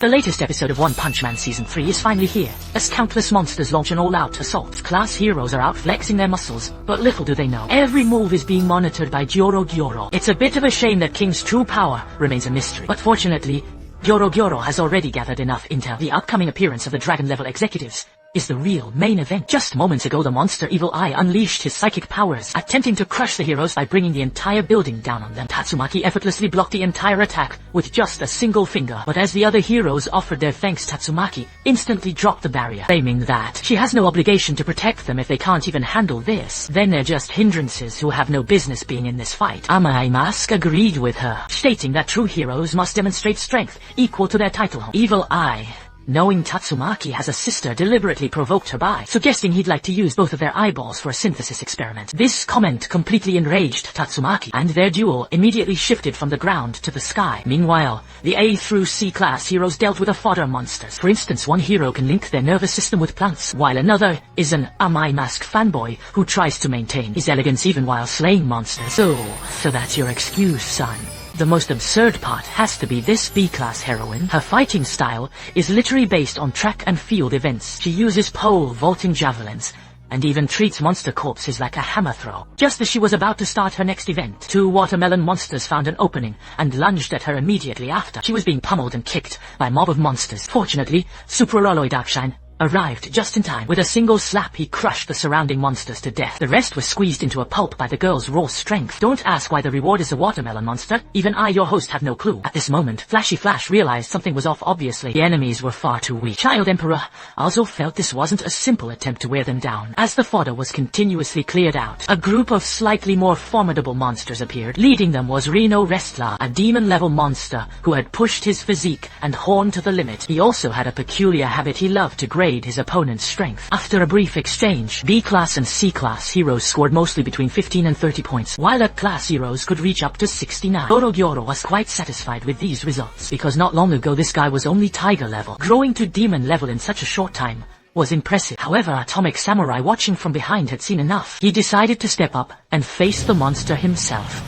The latest episode of One Punch Man Season 3 is finally here, as countless monsters launch an all-out assault. Class heroes are out flexing their muscles, but little do they know, every move is being monitored by Gyoro. It's a bit of a shame that King's true power remains a mystery, but fortunately, Gyoro has already gathered enough intel. The upcoming appearance of the dragon-level executives is the real main event. Just moments ago, the monster Evil Eye unleashed his psychic powers, attempting to crush the heroes by bringing the entire building down on them. Tatsumaki effortlessly blocked the entire attack with just a single finger, but as the other heroes offered their thanks, Tatsumaki instantly dropped the barrier, claiming that she has no obligation to protect them if they can't even handle this. Then they're just hindrances who have no business being in this fight. Amai Mask agreed with her, stating that true heroes must demonstrate strength equal to their title. Evil Eye, knowing Tatsumaki has a sister, deliberately provoked her by suggesting he'd like to use both of their eyeballs for a synthesis experiment. This comment completely enraged Tatsumaki, and their duel immediately shifted from the ground to the sky. Meanwhile, the A through C class heroes dealt with the fodder monsters. For instance, one hero can link their nervous system with plants, while another is an Amai Mask fanboy who tries to maintain his elegance even while slaying monsters. So that's your excuse, son. The most absurd part has to be this B-class heroine. Her fighting style is literally based on track and field events. She uses pole vaulting javelins, and even treats monster corpses like a hammer throw. Just as she was about to start her next event, two watermelon monsters found an opening and lunged at her immediately after. She was being pummeled and kicked by a mob of monsters. Fortunately, Super Alloy Darkshine arrived just in time. With a single slap, he crushed the surrounding monsters to death. The rest was squeezed into a pulp by the girl's raw strength. Don't ask why the reward is a watermelon monster. Even I, your host, have no clue. At this moment, Flashy Flash realized something was off. Obviously, the enemies were far too weak. Child Emperor also felt this wasn't a simple attempt to wear them down. As the fodder was continuously cleared out, a group of slightly more formidable monsters appeared. Leading them was Reno Wrestler, a demon-level monster who had pushed his physique and horn to the limit. He also had a peculiar habit. He loved to grade his opponent's strength. After a brief exchange, B-class and C-class heroes scored mostly between 15 and 30 points, while A-class heroes could reach up to 69. Gyoro was quite satisfied with these results, because not long ago this guy was only tiger level. Growing to demon level in such a short time was impressive. However, Atomic Samurai, watching from behind, had seen enough. He decided to step up and face the monster himself.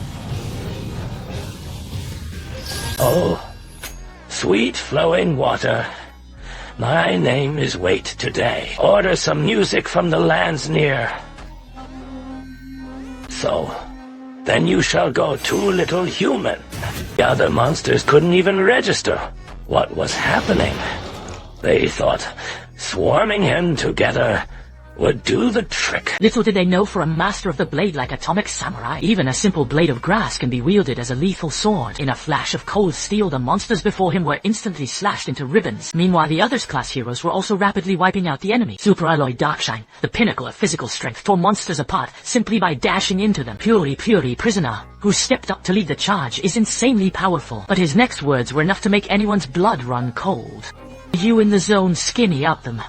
Oh, sweet flowing water. My name is Wait today. Order some music from the lands near. So, then you shall go too, little human. The other monsters couldn't even register what was happening. They thought swarming him together would do the trick. Little did they know, for a master of the blade like Atomic Samurai, even a simple blade of grass can be wielded as a lethal sword. In a flash of cold steel, the monsters before him were instantly slashed into ribbons. Meanwhile, the others class heroes were also rapidly wiping out the enemy. Super Alloy Darkshine, the pinnacle of physical strength, tore monsters apart simply by dashing into them. Puri Prisoner, who stepped up to lead the charge, is insanely powerful, but his next words were enough to make anyone's blood run cold. You in the zone, skinny up them.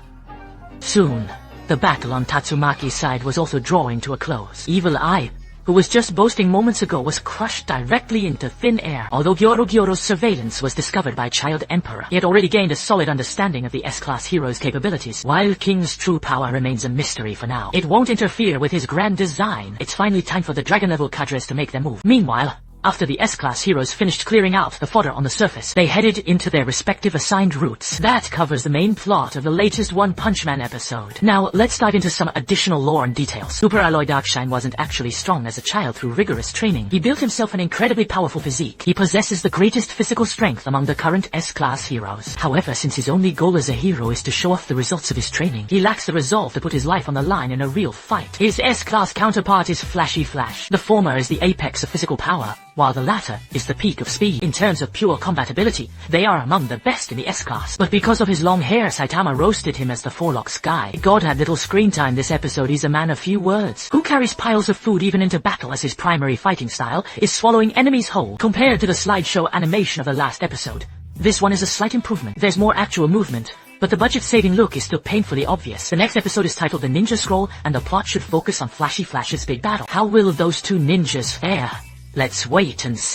Soon, the battle on Tatsumaki's side was also drawing to a close. Evil Eye, who was just boasting moments ago, was crushed directly into thin air. Although Gyoro's surveillance was discovered by Child Emperor, he had already gained a solid understanding of the S-class hero's capabilities. While King's true power remains a mystery for now, it won't interfere with his grand design. It's finally time for the dragon-level cadres to make their move. Meanwhile, after the S-class heroes finished clearing out the fodder on the surface, they headed into their respective assigned routes. That covers the main plot of the latest One Punch Man episode. Now, let's dive into some additional lore and details. Super Alloy Darkshine wasn't actually strong as a child through rigorous training. He built himself an incredibly powerful physique. He possesses the greatest physical strength among the current S-class heroes. However, since his only goal as a hero is to show off the results of his training, he lacks the resolve to put his life on the line in a real fight. His S-class counterpart is Flashy Flash. The former is the apex of physical power, while the latter is the peak of speed. In terms of pure combatability, they are among the best in the S-class. But because of his long hair, Saitama roasted him as the Forlocks guy. God had little screen time this episode. He's a man of few words, who carries piles of food even into battle, as his primary fighting style is swallowing enemies whole. Compared to the slideshow animation of the last episode, this one is a slight improvement. There's more actual movement, but the budget-saving look is still painfully obvious. The next episode is titled The Ninja Scroll, and the plot should focus on Flashy Flash's big battle. How will those two ninjas fare? Let's wait and see.